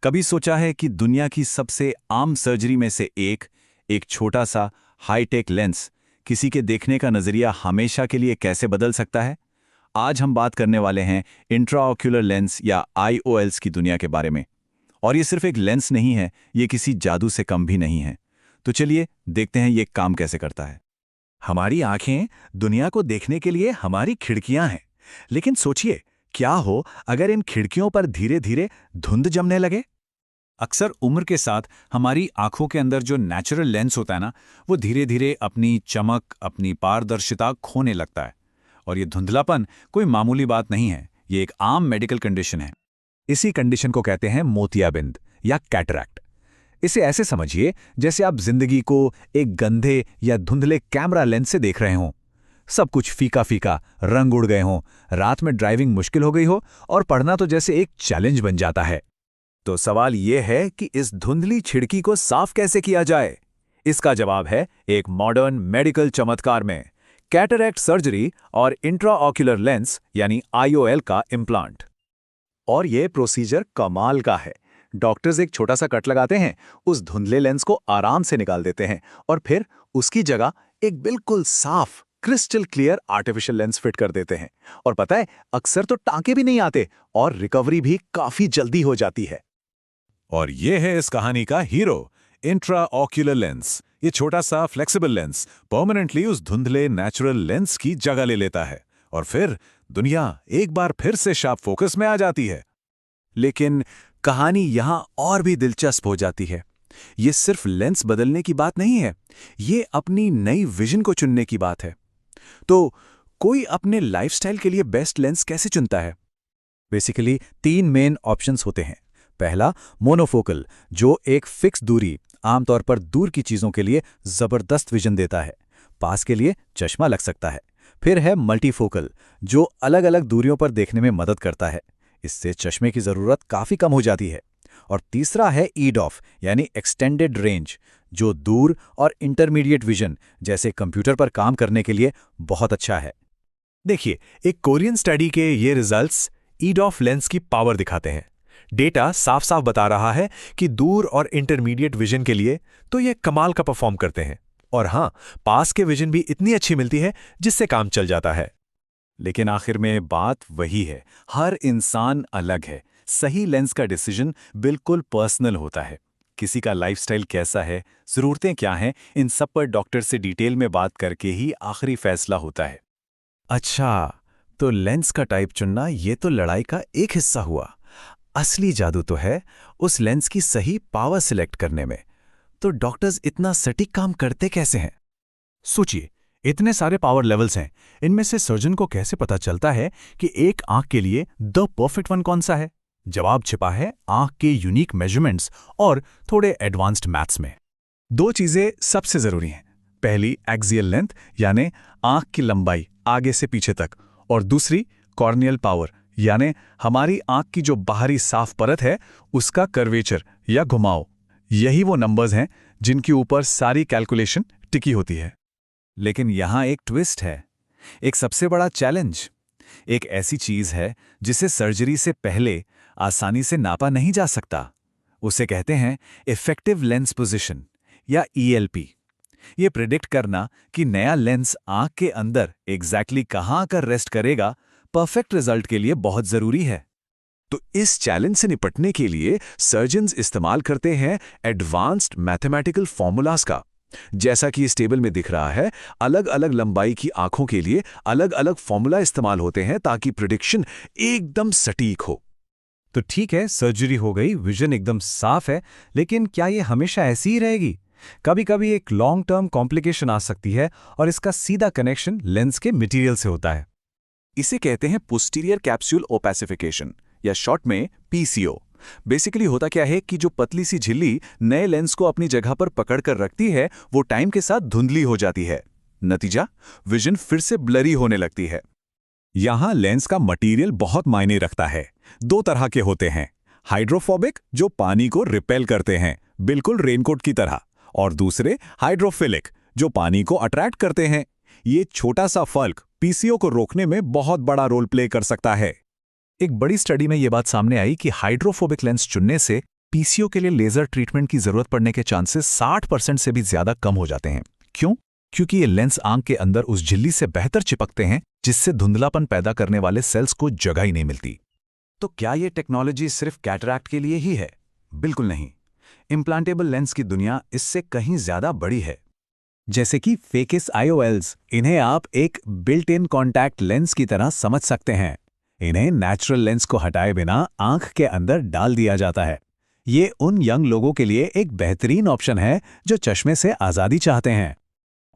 कभी सोचा है कि दुनिया की सबसे आम सर्जरी में से एक छोटा सा हाईटेक लेंस किसी के देखने का नजरिया हमेशा के लिए कैसे बदल सकता है? आज हम बात करने वाले हैं इंट्राऑक्यूलर लेंस या आईओएल्स की दुनिया के बारे में। और ये सिर्फ एक लेंस नहीं है, ये किसी जादू से कम भी नहीं है। तो चलिए देखते हैं ये काम कैसे करता है। हमारी आंखें दुनिया को देखने के लिए हमारी खिड़कियां हैं। लेकिन सोचिए, क्या हो अगर इन खिड़कियों पर धीरे धीरे धुंध जमने लगे? अक्सर उम्र के साथ हमारी आंखों के अंदर जो नेचुरल लेंस होता है ना, वो धीरे धीरे अपनी चमक, अपनी पारदर्शिता खोने लगता है। और ये धुंधलापन कोई मामूली बात नहीं है, ये एक आम मेडिकल कंडीशन है। इसी कंडीशन को कहते हैं मोतियाबिंद या कैटरैक्ट। इसे ऐसे समझिए जैसे आप जिंदगी को एक गंधे या धुंधले कैमरा लेंस से देख रहे हों। सब कुछ फीका फीका, रंग उड़ गए हों, रात में ड्राइविंग मुश्किल हो गई हो और पढ़ना तो जैसे एक चैलेंज बन जाता है। तो सवाल यह है कि इस धुंधली खिड़की को साफ कैसे किया जाए? इसका जवाब है एक मॉडर्न मेडिकल चमत्कार में, कैटरैक्ट सर्जरी और इंट्राऑक्यूलर लेंस यानी आईओएल का इम्प्लांट। और यह प्रोसीजर कमाल का है। डॉक्टर्स एक छोटा सा कट लगाते हैं, उस धुंधले लेंस को आराम से निकाल देते हैं और फिर उसकी जगह एक बिल्कुल साफ crystal clear artificial lens fit कर देते हैं। और पता है, अक्सर तो टांके भी नहीं आते और रिकवरी भी काफी जल्दी हो जाती है। और ये है इस कहानी का हीरो, इंट्राऑक्यूलर लेंस। ये छोटा सा फ्लेक्सिबल लेंस परमानेंटली उस धुंधले नेचुरल लेंस की जगह ले लेता है और फिर दुनिया एक बार फिर से शार्प फोकस में आ जाती है। लेकिन कहानी यहां और भी दिलचस्प हो जाती है। ये सिर्फ लेंस बदलने की बात नहीं है, ये अपनी नई विजन को चुनने की बात है। तो कोई अपने लाइफस्टाइल के लिए बेस्ट लेंस कैसे चुनता है? बेसिकली 3 मेन ऑप्शंस होते हैं। पहला, मोनोफोकल, जो एक फिक्स दूरी, आमतौर पर दूर की चीजों के लिए जबरदस्त विजन देता है। पास के लिए चश्मा लग सकता है। फिर है मल्टीफोकल, जो अलग अलग दूरियों पर देखने में मदद करता है। इससे चश्मे की जरूरत काफी कम हो जाती है। और तीसरा है ईडॉफ यानी एक्सटेंडेड रेंज, जो दूर और इंटरमीडिएट विजन जैसे कंप्यूटर पर काम करने के लिए बहुत अच्छा है। देखिए, एक कोरियन स्टडी के ये रिजल्ट्स ईडॉफ लेंस की पावर दिखाते हैं। डेटा साफ साफ बता रहा है कि दूर और इंटरमीडिएट विजन के लिए तो ये कमाल का परफॉर्म करते हैं। और हां, पास के विजन भी इतनी अच्छी मिलती है जिससे काम चल जाता है। लेकिन आखिर में बात वही है, हर इंसान अलग है। सही लेंस का डिसीजन बिल्कुल पर्सनल होता है। किसी का लाइफस्टाइल कैसा है, ज़रूरतें क्या हैं, इन सब पर डॉक्टर से डिटेल में बात करके ही आखिरी फैसला होता है। अच्छा, तो लेंस का टाइप चुनना ये तो लड़ाई का एक हिस्सा हुआ। असली जादू तो है उस लेंस की सही पावर सिलेक्ट करने में। तो डॉक्टर्स इतना सटीक काम करते कैसे हैं? सोचिए, इतने सारे पावर लेवल्स हैं, इनमें से सर्जन को कैसे पता चलता है कि एक आंख के लिए द परफेक्ट वन कौन सा है? जवाब छिपा है आंख के यूनिक मेजरमेंट्स और थोड़े एडवांस्ड मैथ्स में। 2 चीजें सबसे जरूरी हैं। पहली, एक्सियल लेंथ यानी आंख की लंबाई आगे से पीछे तक, और दूसरी कॉर्नियल पावर यानी हमारी आंख की जो बाहरी साफ परत है उसका कर्वेचर या घुमाव। यही वो नंबर्स हैं जिनके ऊपर सारी कैलकुलेशन टिकी होती है। लेकिन यहाँ एक ट्विस्ट है, एक सबसे बड़ा चैलेंज। एक ऐसी चीज है जिसे सर्जरी से पहले आसानी से नापा नहीं जा सकता। उसे कहते हैं इफेक्टिव लेंस पोजीशन या ईएलपी। ये प्रिडिक्ट करना कि नया लेंस आंख के अंदर एग्जैक्टली कहां आकर रेस्ट करेगा, परफेक्ट रिजल्ट के लिए बहुत जरूरी है। तो इस चैलेंज से निपटने के लिए सर्जन्स इस्तेमाल करते हैं एडवांस्ड मैथमेटिकल फॉर्मूलाज का। जैसा कि इस टेबल में दिख रहा है, अलग अलग लंबाई की आंखों के लिए अलग अलग फॉर्मूला इस्तेमाल होते हैं ताकि प्रिडिक्शन एकदम सटीक हो। तो ठीक है, सर्जरी हो गई, विजन एकदम साफ है, लेकिन क्या ये हमेशा ऐसी ही रहेगी? कभी कभी एक लॉन्ग टर्म कॉम्प्लिकेशन आ सकती है और इसका सीधा कनेक्शन लेंस के मटेरियल से होता है। इसे कहते हैं पोस्टीरियर कैप्सूल ओपेसिफिकेशन या शॉर्ट में पीसीओ। बेसिकली होता क्या है कि जो पतली सी झिल्ली नए लेंस को अपनी जगह पर पकड़ कर रखती है, वो टाइम के साथ धुंधली हो जाती है। नतीजा, विजन फिर से ब्लरी होने लगती है। यहां लेंस का मटेरियल बहुत मायने रखता है। 2 तरह के होते हैं, हाइड्रोफोबिक जो पानी को रिपेल करते हैं, बिल्कुल रेनकोट की तरह, और दूसरे हाइड्रोफिलिक जो पानी को अट्रैक्ट करते हैं। ये छोटा सा फर्क पीसीओ को रोकने में बहुत बड़ा रोल प्ले कर सकता है। एक बड़ी स्टडी में यह बात सामने आई कि हाइड्रोफोबिक लेंस चुनने से पीसीओ के लिए लेजर ट्रीटमेंट की जरूरत पड़ने के चांसेस 60% से भी ज्यादा कम हो जाते हैं। क्यों? क्योंकि ये लेंस आंख के अंदर उस झिल्ली से बेहतर चिपकते हैं जिससे धुंधलापन पैदा करने वाले सेल्स को जगह ही नहीं मिलती। तो क्या ये टेक्नोलॉजी सिर्फ कैटरैक्ट के लिए ही है? बिल्कुल नहीं। इम्प्लांटेबल लेंस की दुनिया इससे कहीं ज्यादा बड़ी है। जैसे कि फेकिस आईओएल्स, इन्हें आप एक बिल्ट इन कॉन्टैक्ट लेंस की तरह समझ सकते हैं। इन्हें नेचुरल लेंस को हटाए बिना आंख के अंदर डाल दिया जाता है। ये उन यंग लोगों के लिए एक बेहतरीन ऑप्शन है जो चश्मे से आज़ादी चाहते हैं।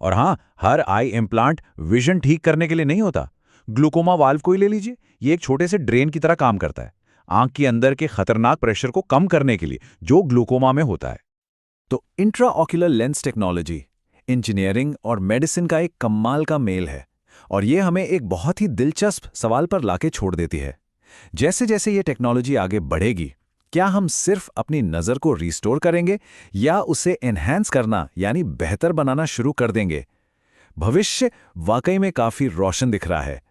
और हाँ, हर आई इम्प्लांट विजन ठीक करने के लिए नहीं होता। ग्लूकोमा वाल्व को ही ले लीजिए, ये एक छोटे से ड्रेन की तरह काम करता है, आंख के अंदर के खतरनाक प्रेशर को कम करने के लिए जो ग्लूकोमा में होता है। तो इंट्राऑक्यूलर लेंस टेक्नोलॉजी इंजीनियरिंग और मेडिसिन का एक कमाल का मेल है, और ये हमें एक बहुत ही दिलचस्प सवाल पर लाके छोड़ देती है। जैसे जैसे ये टेक्नोलॉजी आगे बढ़ेगी, क्या हम सिर्फ अपनी नज़र को रिस्टोर करेंगे या उसे एनहांस करना यानी बेहतर बनाना शुरू कर देंगे? भविष्य वाकई में काफी रोशन दिख रहा है।